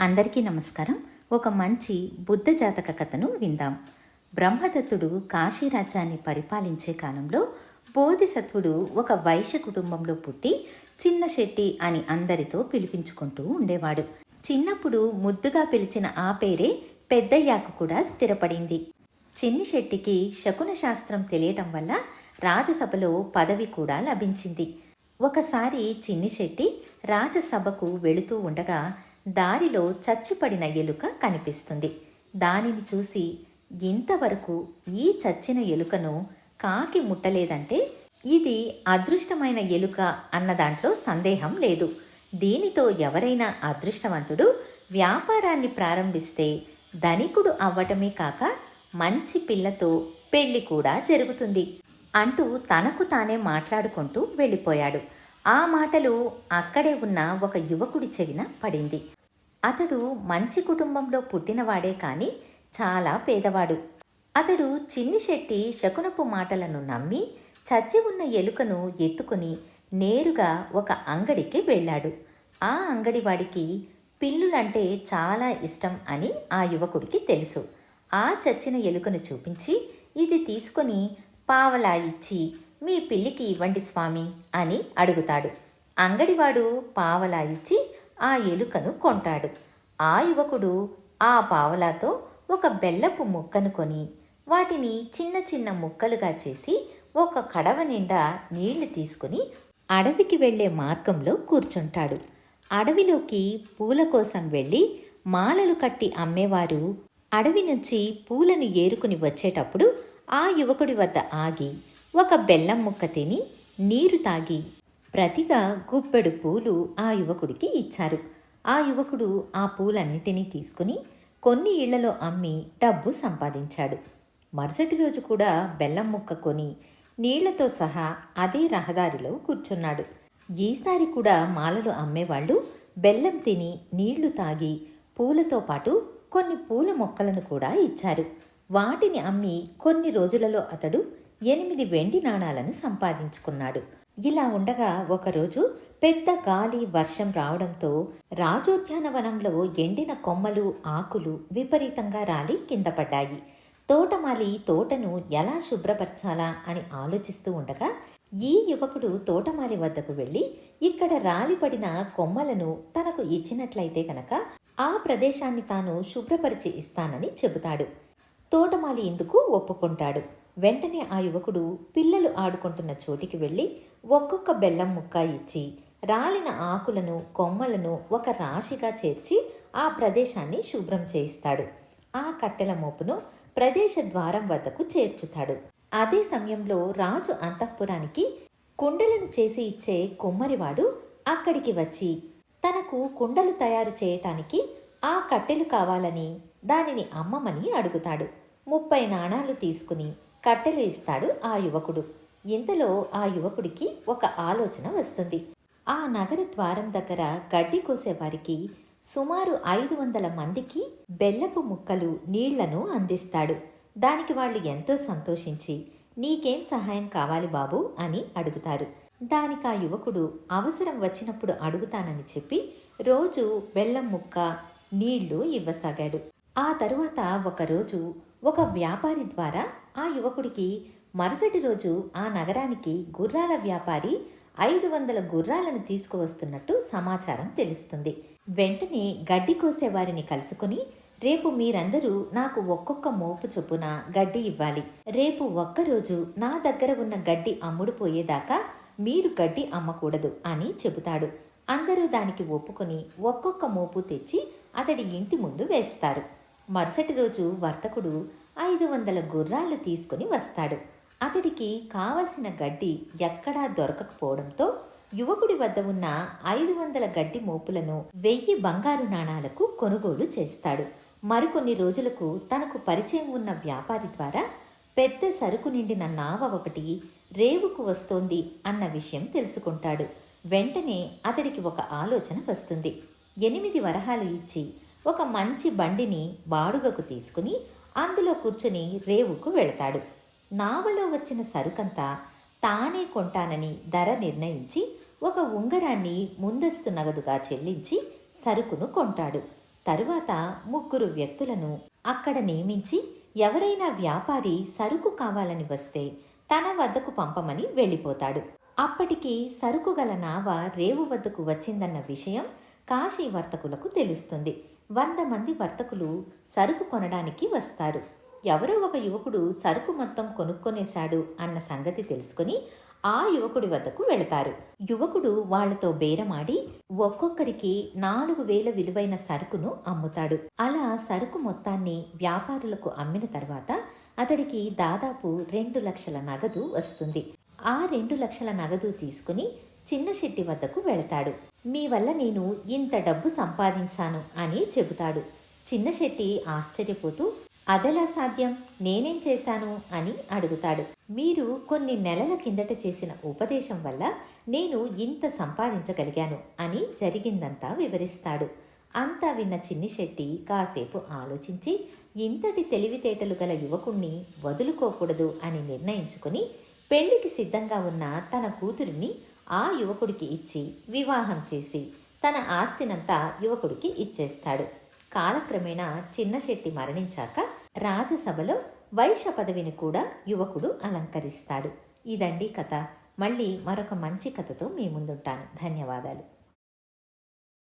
అందరికీ నమస్కారం. ఒక మంచి బుద్ధ జాతక కథను విందాం. బ్రహ్మదత్తుడు కాశీరాజ్యాన్ని పరిపాలించే కాలంలో బోధిసత్వుడు ఒక వైశ్య కుటుంబంలో పుట్టి చిన్న శెట్టి అని అందరితో పిలిపించుకుంటూ ఉండేవాడు. చిన్నప్పుడు ముద్దుగా పిలిచిన ఆ పేరే పెద్దయ్యాక కూడా స్థిరపడింది. చిన్ని శెట్టికి శకున శాస్త్రం తెలియటం వల్ల రాజసభలో పదవి కూడా లభించింది. ఒకసారి చిన్ని శెట్టి రాజసభకు వెళుతూ ఉండగా దారిలో చచ్చిపడిన ఎలుక కనిపిస్తుంది. దానిని చూసి, ఇంతవరకు ఈ చచ్చిన ఎలుకను కాకి ముట్టలేదంటే ఇది అదృష్టమైన ఎలుక అన్న దాంట్లో సందేహం లేదు. దీనితో ఎవరైనా అదృష్టవంతుడు వ్యాపారాన్ని ప్రారంభిస్తే ధనికుడు అవ్వటమే కాక మంచి పిల్లతో పెళ్లి కూడా జరుగుతుంది అంటూ తనకు తానే మాట్లాడుకుంటూ వెళ్ళిపోయాడు. ఆ మాటలు అక్కడే ఉన్న ఒక యువకుడి చెవిన పడింది. అతడు మంచి కుటుంబంలో పుట్టినవాడే కాని చాలా పేదవాడు. అతడు చిన్ని శెట్టి శకునపు మాటలను నమ్మి చచ్చి ఉన్న ఎలుకను ఎత్తుకుని నేరుగా ఒక అంగడికి వెళ్ళాడు. ఆ అంగడివాడికి పిల్లులంటే చాలా ఇష్టం అని ఆ యువకుడికి తెలుసు. ఆ చచ్చిన ఎలుకను చూపించి, ఇది తీసుకొని పావలా ఇచ్చి మీ పిల్లికి ఇవ్వండి స్వామి అని అడుగుతాడు. అంగడివాడు పావలా ఇచ్చి ఆ ఎలుకను కొంటాడు. ఆ యువకుడు ఆ పావలాతో ఒక బెల్లపు ముక్కను కొని వాటిని చిన్న చిన్న ముక్కలుగా చేసి ఒక కడవ నిండా నీళ్లు తీసుకుని అడవికి వెళ్లే మార్గంలో కూర్చుంటాడు. అడవిలోకి పూల కోసం వెళ్ళి మాలలు కట్టి అమ్మేవారు అడవి నుంచి పూలను ఏరుకుని వచ్చేటప్పుడు ఆ యువకుడి వద్ద ఆగి ఒక బెల్లం ముక్క తిని నీరు తాగి ప్రతిగా గుప్పెడు పూలు ఆ యువకుడికి ఇచ్చారు. ఆ యువకుడు ఆ పూలన్నిటినీ తీసుకుని కొన్ని ఇళ్లలో అమ్మి డబ్బు సంపాదించాడు. మరుసటి రోజు కూడా బెల్లం ముక్క కొని నీళ్లతో సహా అదే రహదారిలో కూర్చున్నాడు. ఈసారి కూడా మాలలు అమ్మేవాళ్లు బెల్లం తిని నీళ్లు తాగి పూలతో పాటు కొన్ని పూల మొక్కలను కూడా ఇచ్చారు. వాటిని అమ్మి కొన్ని రోజులలో అతడు 8 వెండి నాణాలను సంపాదించుకున్నాడు. ఇలా ఉండగా ఒకరోజు పెద్ద గాలి వర్షం రావడంతో రాజోద్యానవనంలో ఎండిన కొమ్మలు ఆకులు విపరీతంగా రాలి కింద పడ్డాయి. తోటమాలి తోటను ఎలా శుభ్రపరచాలా అని ఆలోచిస్తూ ఉండగా ఈ యువకుడు తోటమాలి వద్దకు వెళ్ళి, ఇక్కడ రాలిపడిన కొమ్మలను తనకు ఇచ్చినట్లయితే కనుక ఆ ప్రదేశాన్ని తాను శుభ్రపరిచి ఇస్తానని చెబుతాడు. తోటమాలి ఇందుకు ఒప్పుకుంటాడు. వెంటనే ఆ యువకుడు పిల్లలు ఆడుకుంటున్న చోటికి వెళ్ళి ఒక్కొక్క బెల్లం ముక్క ఇచ్చి రాలిన ఆకులను కొమ్మలను ఒక రాశిగా చేర్చి ఆ ప్రదేశాన్ని శుభ్రం చేయిస్తాడు. ఆ కట్టెల మోపును ప్రదేశ ద్వారం వద్దకు చేర్చుతాడు. అదే సమయంలో రాజు అంతఃపురానికి కుండలను చేసి ఇచ్చే కుమ్మరివాడు అక్కడికి వచ్చి తనకు కుండలు తయారు చేయటానికి ఆ కట్టెలు కావాలని దానిని అమ్మమని అడుగుతాడు. 30 నాణాలు తీసుకుని కట్టెలు ఇస్తాడు ఆ యువకుడు. ఇంతలో ఆ యువకుడికి ఒక ఆలోచన వస్తుంది. ఆ నగర ద్వారం దగ్గర గడ్డి కోసేవారికి సుమారు 500 మందికి బెల్లపు ముక్కలు నీళ్లను అందిస్తాడు. దానికి వాళ్ళు ఎంతో సంతోషించి, నీకేం సహాయం కావాలి బాబు అని అడుగుతారు. దానికి ఆ యువకుడు అవసరం వచ్చినప్పుడు అడుగుతానని చెప్పి రోజు బెల్లం ముక్క నీళ్లు ఇవ్వసాగాడు. ఆ తరువాత ఒకరోజు ఒక వ్యాపారి ద్వారా ఆ యువకుడికి మరుసటి రోజు ఆ నగరానికి గుర్రాల వ్యాపారి 500 గుర్రాలను తీసుకువస్తున్నట్టు సమాచారం తెలుస్తుంది. వెంటనే గడ్డి కోసేవారిని కలుసుకుని, రేపు మీరందరూ నాకు ఒక్కొక్క మోపు చొప్పున గడ్డి ఇవ్వాలి. రేపు ఒక్కరోజు నా దగ్గర ఉన్న గడ్డి అమ్ముడుపోయేదాకా మీరు గడ్డి అమ్మకూడదు అని చెబుతాడు. అందరూ దానికి ఒప్పుకొని ఒక్కొక్క మోపు తెచ్చి అతడి ఇంటి ముందు వేస్తారు. మరుసటి రోజు వర్తకుడు 500 గుర్రాలు తీసుకుని వస్తాడు. అతడికి కావలసిన గడ్డి ఎక్కడా దొరకకపోవడంతో యువకుడి వద్ద ఉన్న 500 గడ్డి మోపులను 1000 బంగారు నాణాలకు కొనుగోలు చేస్తాడు. మరికొన్ని రోజులకు తనకు పరిచయం ఉన్న వ్యాపారి ద్వారా పెద్ద సరుకు నిండిన నావ ఒకటి రేవుకు వస్తోంది అన్న విషయం తెలుసుకుంటాడు. వెంటనే అతడికి ఒక ఆలోచన వస్తుంది. 8 వరహాలు ఇచ్చి ఒక మంచి బండిని బాడుగకు తీసుకుని అందులో కూర్చుని రేవుకు వెళతాడు. నావలో వచ్చిన సరుకంతా తానే కొంటానని ధర నిర్ణయించి ఒక ఉంగరాన్ని ముందస్తు నగదుగా చెల్లించి సరుకును కొంటాడు. తరువాత ముగ్గురు వ్యక్తులను అక్కడ నియమించి ఎవరైనా వ్యాపారి సరుకు కావాలని వస్తే తన వద్దకు పంపమని వెళ్ళిపోతాడు. అప్పటికి సరుకు గల నావ రేవు వద్దకు వచ్చిందన్న విషయం కాశీ వర్తకులకు తెలుస్తుంది. 100 మంది వర్తకులు సరుకు కొనడానికి వస్తారు. ఎవరో ఒక యువకుడు సరుకు మొత్తం కొనుక్కొనేశాడు అన్న సంగతి తెలుసుకుని ఆ యువకుడి వద్దకు వెళతారు. యువకుడు వాళ్లతో బేరమాడి ఒక్కొక్కరికి 4,000 విలువైన సరుకును అమ్ముతాడు. అలా సరుకు మొత్తాన్ని వ్యాపారులకు అమ్మిన తర్వాత అతడికి దాదాపు 2 లక్షల నగదు వస్తుంది. ఆ 2 లక్షల నగదు తీసుకుని చిన్న శెట్టి వద్దకు వెళతాడు. మీ వల్ల నేను ఇంత డబ్బు సంపాదించాను అని చెబుతాడు. చిన్న శెట్టి ఆశ్చర్యపోతూ అదెలా సాధ్యం, నేనేం చేశాను అని అడుగుతాడు. మీరు కొన్ని నెలల కిందట చేసిన ఉపదేశం వల్ల నేను ఇంత సంపాదించగలిగాను అని జరిగిందంతా వివరిస్తాడు. అంతా విన్న చిన్ని శెట్టి కాసేపు ఆలోచించి ఇంతటి తెలివితేటలు గల యువకుణ్ణి వదులుకోకూడదు అని నిర్ణయించుకుని పెళ్లికి సిద్ధంగా ఉన్న తన కూతురిని ఆ యువకుడికి ఇచ్చి వివాహం చేసి తన ఆస్తినంతా యువకుడికి ఇచ్చేస్తాడు. కాలక్రమేణా చిన్న శెట్టి మరణించాక రాజసభలో వైశ్య పదవిని కూడా యువకుడు అలంకరిస్తాడు. ఇదండి కథ. మళ్ళీ మరొక మంచి కథతో మీ ముందుంటాను. ధన్యవాదాలు.